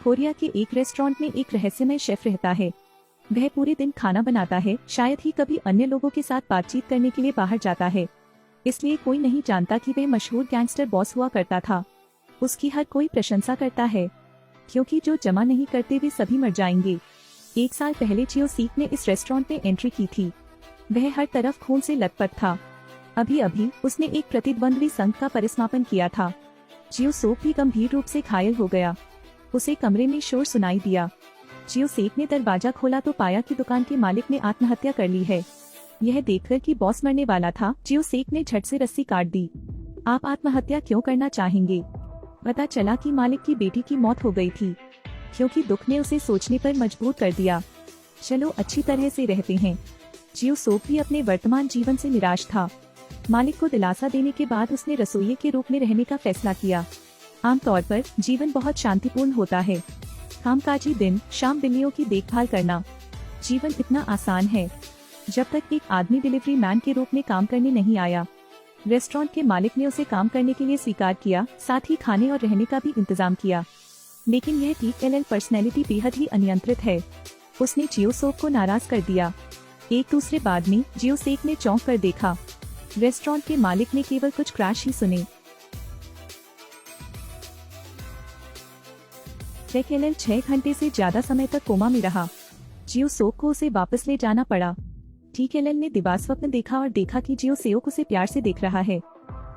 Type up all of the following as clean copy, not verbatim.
Korea के एक restaurant में एक रहस्यमय शेफ रहता है। वह पूरे दिन खाना बनाता है, शायद ही कभी अन्य लोगों के साथ बातचीत करने के लिए बाहर जाता है। इसलिए कोई नहीं जानता कि वह मशहूर गैंगस्टर बॉस हुआ करता था। उसकी हर कोई प्रशंसा करता है, क्योंकि जो जमा नहीं करते वे सभी मर जाएंगे। 1 साल पहले जियो सीक ने इस रेस्टोरेंट में एंट्री की थी। वह हर तरफ खून से लथपथ था। अभी अभी उसने एक प्रतिद्वंद्वी संघ का परिसमापन किया था। जियो सोक भी गंभीर रूप से घायल हो गया। उसे कमरे में शोर सुनाई दिया। जियो सेक ने दरवाजा खोला तो पाया कि दुकान के मालिक ने आत्महत्या कर ली है। यह देखकर कि बॉस मरने वाला था, जियो सेक ने झट से रस्सी काट दी। आप आत्महत्या क्यों करना चाहेंगे? पता चला कि मालिक की बेटी की मौत हो गई थी, क्योंकि दुख ने उसे सोचने पर मजबूर कर दिया। चलो अच्छी तरह से रहते हैं। जियो सोक भी अपने वर्तमान जीवन से निराश था। मालिक को दिलासा देने के बाद उसने रसोइये के रूप में रहने का फैसला किया। आमतौर पर जीवन बहुत शांतिपूर्ण होता है। कामकाजी दिन, शाम बिल्लियों की देखभाल करना। जीवन इतना आसान है, जब तक एक आदमी डिलीवरी मैन के रूप में काम करने नहीं आया। रेस्टोरेंट के मालिक ने उसे काम करने के लिए स्वीकार किया, साथ ही खाने और रहने का भी इंतजाम किया। लेकिन यह TLL पर्सनैलिटी बेहद ही अनियंत्रित है। उसने जियो सोक को नाराज कर दिया। एक दूसरे बाद में जियो सेक ने चौंक कर देखा। रेस्टोरेंट के मालिक ने केवल कुछ क्रैश ही सुने। TLL 6 घंटे से ज्यादा समय तक कोमा में रहा। जियो सोक को उसे वापस ले जाना पड़ा। TLL ने दिवास्वप्न देखा और देखा कि जियो सेओक उसे प्यार से देख रहा है।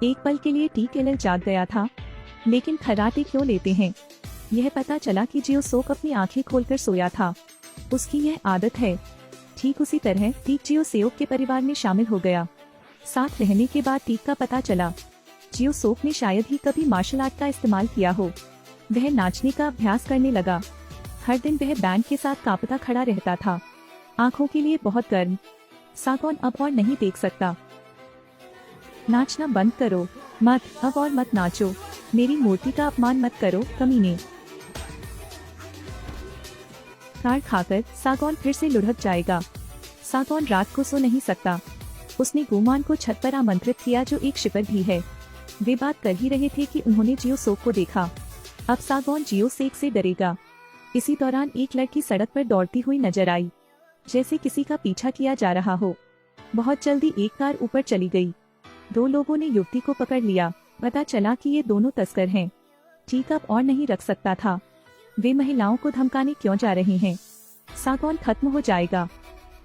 एक पल के लिए TLL जाग गया था, लेकिन खर्राटे क्यों लेते हैं? यह पता चला कि जियो सोक अपनी आंखें खोलकर सोया था। उसकी यह आदत है। ठीक उसी तरह टीक जियो सेओक के परिवार में शामिल हो गया। साथ रहने के बाद टीक का पता चला जियो सोक ने शायद ही कभी मार्शल आर्ट का इस्तेमाल किया हो। वह नाचने का अभ्यास करने लगा। हर दिन वह बैंड के साथ कांपता खड़ा रहता था, आंखों के लिए बहुत गर्म। सागौन अब और नहीं देख सकता। नाचना बंद करो, मत, अब और मत नाचो। मेरी मूर्ति का अपमान मत करो, कमीने। कार खाकर सागौन फिर से लुढ़क जाएगा। सागौन रात को सो नहीं सकता। उसने गुमान को छत पर आमंत्रित किया, जो एक शिपर भी है। वे बात कर ही रहे थे कि उन्होंने जियो सोक को देखा। अब सागौन जियो सेक से डरेगा। इसी दौरान एक लड़की सड़क पर दौड़ती हुई नजर आई, जैसे किसी का पीछा किया जा रहा हो। बहुत जल्दी एक कार ऊपर चली गई। 2 लोगों ने युवती को पकड़ लिया। पता चला कि ये दोनों तस्कर हैं। ठीक अब और नहीं रख सकता था। वे महिलाओं को धमकाने क्यों जा रहे हैं? सागौन खत्म हो जाएगा।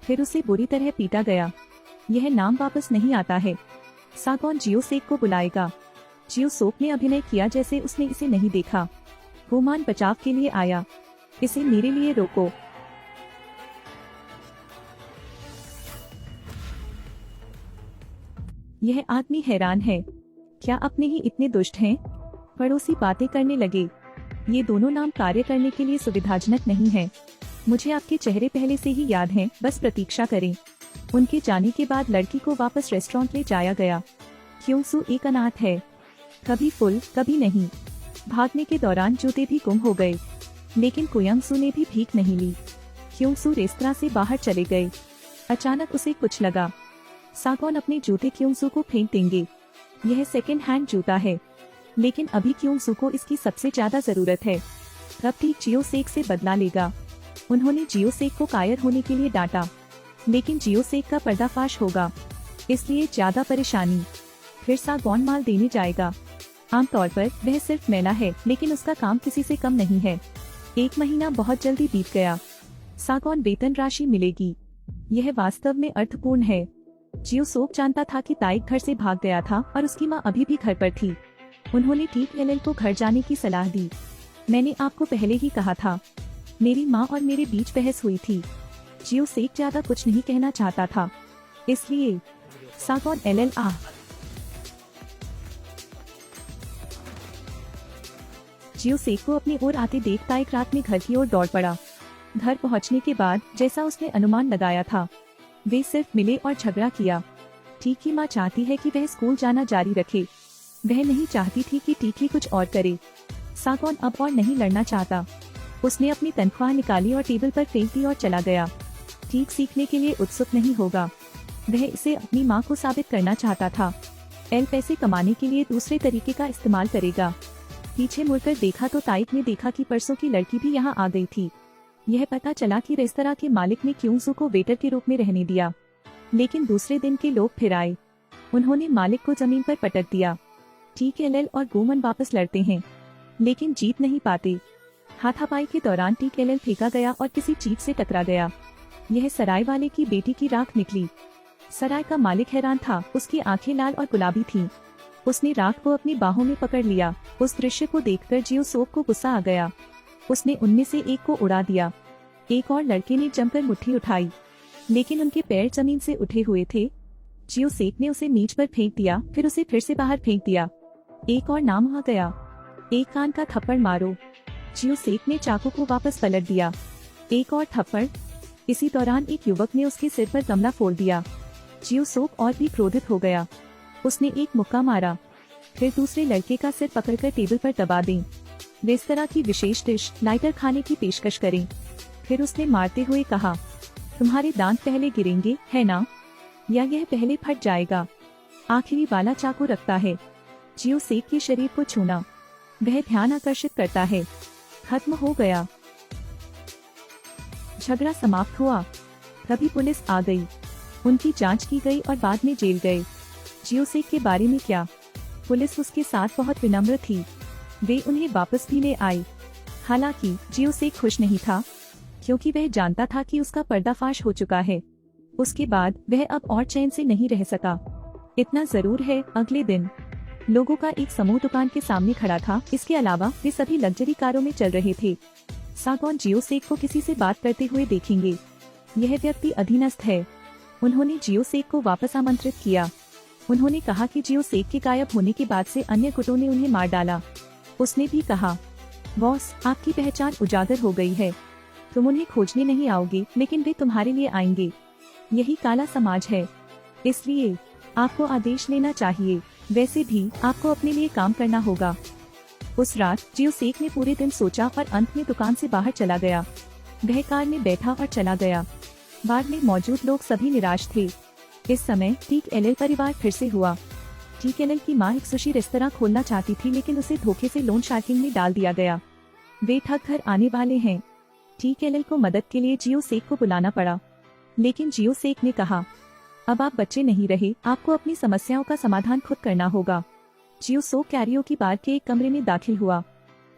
फिर उसे बुरी तरह पीटा गया। यह नाम वापस नहीं आता है। सागौन जियो सेक को बुलाएगा। जियो सोक ने अभिनय किया जैसे उसने इसे नहीं देखा। गुमान बचाव के लिए आया। इसे मेरे लिए रोको। यह आदमी हैरान है। क्या अपने ही इतने दुष्ट हैं? पड़ोसी बातें करने लगे। ये दोनों नाम कार्य करने के लिए सुविधाजनक नहीं है। मुझे आपके चेहरे पहले से ही याद हैं, बस प्रतीक्षा करें। उनके जाने के बाद लड़की को वापस रेस्टोरेंट ले जाया गया। क्योंसू एक अनाथ है, कभी फुल कभी नहीं। भागने के दौरान जूते भी गुम हो गए, लेकिन कुयांगसू ने भी भीख नहीं ली। क्योंसू रेस्तरां से बाहर चले गए। अचानक उसे कुछ लगा। सागौन अपने जूते क्योंसू को फेंक देंगे। यह सेकंड हैंड जूता है, लेकिन अभी क्योंसू को इसकी सबसे ज्यादा जरूरत है। तब ठीक जियो सेक से बदला लेगा। उन्होंने जियो सेक को कायर होने के लिए डांटा, लेकिन जियो सेक का पर्दाफाश होगा, इसलिए ज्यादा परेशानी। फिर सागौन माल देने जाएगा। आमतौर पर वह सिर्फ मैला है, लेकिन उसका काम किसी से कम नहीं है। 1 महीना बहुत जल्दी बीत गया। सागौन वेतन राशि मिलेगी। यह वास्तव में अर्थपूर्ण है। जियो सोक जानता था कि ताइक घर से भाग गया था और उसकी माँ अभी भी घर पर थी। उन्होंने TLL को घर जाने की सलाह दी। मैंने आपको पहले ही कहा था, मेरी माँ और मेरे बीच बहस हुई थी। जियो सेक ज्यादा कुछ नहीं कहना चाहता था, इसलिए सागौन LL आ। जियो सेक को अपनी ओर आते देख ताइक रात में घर की ओर दौड़ पड़ा। घर पहुंचने के बाद जैसा उसने अनुमान लगाया था, वे सिर्फ मिले और झगड़ा किया। टीक की माँ चाहती है कि वह स्कूल जाना जारी रखे। वह नहीं चाहती थी कि टीक ही कुछ और करे। सागौन अब और नहीं लड़ना चाहता। उसने अपनी तनख्वाह निकाली और टेबल पर फेंक दी और चला गया। टीक सीखने के लिए उत्सुक नहीं होगा। वह इसे अपनी माँ को साबित करना चाहता था। एल पैसे कमाने के लिए दूसरे तरीके का इस्तेमाल करेगा। पीछे मुड़कर देखा तो ताइक ने देखा कि परसों की लड़की भी यहाँ आ गई थी। यह पता चला कि रेस्तरां के मालिक ने क्यूंसू को वेटर के रूप में रहने दिया। लेकिन दूसरे दिन के लोग फिर आए। उन्होंने मालिक को जमीन पर पटक दिया। TKLL और गोमन वापस लड़ते हैं, लेकिन जीत नहीं पाते। हाथापाई के दौरान TKLL फेंका गया और किसी चीज से टकरा गया। यह सराय वाले की बेटी की राख निकली। सराय का मालिक हैरान था, उसकी आंखें लाल और गुलाबी थीं। उसने राख को अपनी बाहों में पकड़ लिया। उस दृश्य को देखकर जियो सोक को गुस्सा आ गया। उसने उनमें से एक को उड़ा दिया। एक और लड़के ने जमकर मुट्ठी उठाई, लेकिन उनके पैर जमीन से उठे हुए थे। जियो सेक ने उसे नीच पर फेंक दिया, फिर उसे फिर से बाहर फेंक दिया। एक और नाम आ गया, एक कान का थप्पड़ मारो। जियो सेक ने चाकू को वापस पलट दिया। एक और थप्पड़। इसी दौरान एक युवक ने उसके सिर पर गमला फोड़ दिया। जियो सोक और भी क्रोधित हो गया। उसने एक मुक्का मारा, फिर दूसरे लड़के का सिर पकड़कर टेबल पर दबा दें। रेस्तरां की विशेष डिश लाइटर खाने की पेशकश करें। फिर उसने मारते हुए कहा, तुम्हारे दांत पहले गिरेंगे, है ना? या यह पहले फट जाएगा? आखिरी वाला चाकू रखता है। जियो सेक के शरीर को छूना, वह ध्यान आकर्षित करता है। खत्म हो गया। झगड़ा समाप्त हुआ। तभी पुलिस आ गई। उनकी जांच की गई और बाद में जेल गए। जियो सेक के बारे में क्या? पुलिस उसके साथ बहुत विनम्र थी। वे उन्हें वापस भी ले आए। हालांकि जियो सेक खुश नहीं था, क्योंकि वह जानता था कि उसका पर्दाफाश हो चुका है। उसके बाद वह अब और चैन से नहीं रह सका। इतना जरूर है, अगले दिन लोगों का एक समूह दुकान के सामने खड़ा था। इसके अलावा वे सभी लग्जरी कारों में चल रहे थे। सागौन जियो सेक को किसी से बात करते हुए देखेंगे। यह व्यक्ति अधीनस्थ है। उन्होंने जियो सेक को वापस आमंत्रित किया। उन्होंने कहा कि जियो सेक के गायब होने के बाद से अन्य गुटों ने उन्हें मार डाला। उसने भी कहा, बॉस, आपकी पहचान उजागर हो गई है। तुम उन्हें खोजने नहीं आओगे, लेकिन वे तुम्हारे लिए आएंगे। यही काला समाज है, इसलिए आपको आदेश लेना चाहिए। वैसे भी आपको अपने लिए काम करना होगा। उस रात जियो सेक ने पूरे दिन सोचा और अंत में दुकान से बाहर चला गया। वह कार में बैठा और चला गया। बार में मौजूद लोग सभी निराश थे। इस समय TKLL परिवार फिर से हुआ। TKLL की मां एक सुशी रेस्तरां खोलना चाहती थी, लेकिन उसे धोखे से लोन शार्किंग में डाल दिया गया। वे ठग घर आने वाले हैं। TKLL को मदद के लिए जियो सेक को बुलाना पड़ा, लेकिन जियो सेक ने कहा, अब आप बच्चे नहीं रहे, आपको अपनी समस्याओं का समाधान खुद करना होगा। जियो सोक कैरियोकी बार के एक कमरे में दाखिल हुआ।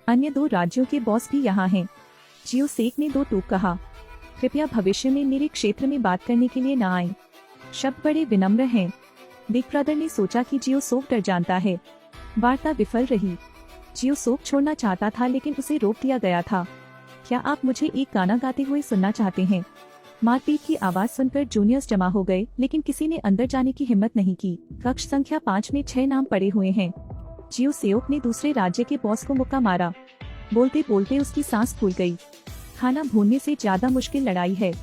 अन्य 2 राज्यों के बॉस भी यहाँ हैं। जियो सेक ने 2 टूक कहा, कृपया भविष्य में मेरे क्षेत्र में बात करने के लिए न आए। शब्द बड़े विनम्र हैं। बिग ब्रदर ने सोचा कि जियो सोक डर जानता है। वार्ता विफल रही। जियो सोक छोड़ना चाहता था, लेकिन उसे रोक दिया गया था। क्या आप मुझे एक गाना गाते हुए सुनना चाहते हैं? मारपीट की आवाज सुनकर जूनियर्स जमा हो गए, लेकिन किसी ने अंदर जाने की हिम्मत नहीं की। कक्ष संख्या 5 में 6 नाम पड़े हुए हैं। जियो सेओक ने दूसरे राज्य के बॉस को मुक्का मारा। बोलते बोलते उसकी सांस फूल गई। खाना भूनने से ज्यादा मुश्किल लड़ाई है।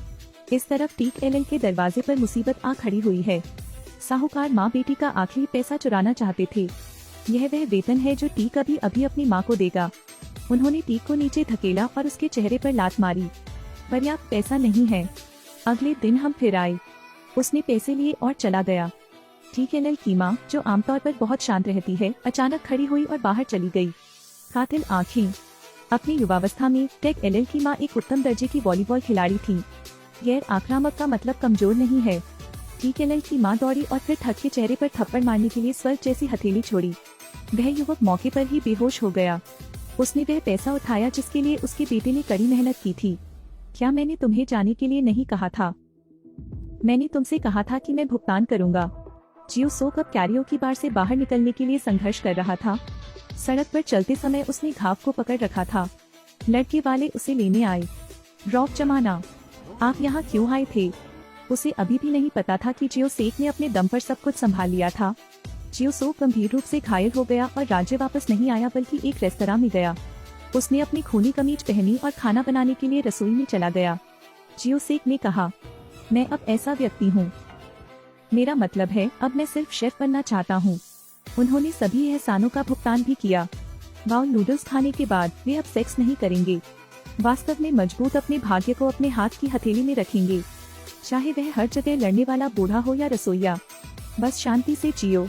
इस तरफ TKLL के दरवाजे पर मुसीबत आ खड़ी हुई है। साहूकार माँ बेटी का आखिरी पैसा चुराना चाहते थे। यह वह वेतन है जो टीक अभी अभी अपनी माँ को देगा। उन्होंने टीक को नीचे धकेला और उसके चेहरे पर लात मारी। पर्याप्त पैसा नहीं है। अगले दिन हम फिर आए। उसने पैसे लिए और चला गया। TKLL की माँ, जो आमतौर पर बहुत शांत रहती है, अचानक खड़ी हुई और बाहर चली गई। कातिल आँखें। अपनी युवावस्था में TKLL की माँ एक उत्तम दर्जे की वॉलीबॉल खिलाड़ी थी। गैर आक्रामक का मतलब कमजोर नहीं है। TKLL की माँ दौड़ी और फिर ठग के चेहरे पर थप्पड़ मारने के लिए स्वर्ग जैसी हथेली छोड़ी। वह युवक मौके पर ही बेहोश हो गया। उसने वह पैसा उठाया जिसके लिए उसके बेटे ने कड़ी मेहनत की थी। क्या मैंने तुम्हें जाने के लिए नहीं कहा था? मैंने तुमसे कहा था कि मैं भुगतान करूंगा। जियो सोक अब कैरियोकी बार से बाहर निकलने के लिए संघर्ष कर रहा था। सड़क पर चलते समय उसने घाव को पकड़ रखा था। लड़के वाले उसे लेने आए। रॉब जमाना, आप यहाँ क्यों आए थे? उसे अभी भी नहीं पता था कि जियो सेक ने अपने दम पर सब कुछ संभाल लिया था। जियो सोक गंभीर रूप से घायल हो गया और राज्य वापस नहीं आया, बल्कि एक रेस्तरां में गया। उसने अपनी खूनी कमीज पहनी और खाना बनाने के लिए रसोई में चला गया। जियो सेक ने कहा, मैं अब ऐसा व्यक्ति हूँ। मेरा मतलब है, अब मैं सिर्फ शेफ बनना चाहता हूँ। उन्होंने सभी एहसानों का भुगतान भी किया। बाउल नूडल्स खाने के बाद वे अब सेक्स नहीं करेंगे। वास्तव में मजबूत अपने भाग्य को अपने हाथ की हथेली में रखेंगे, चाहे वह हर जगह लड़ने वाला बूढ़ा हो या रसोइया। बस शांति से जियो।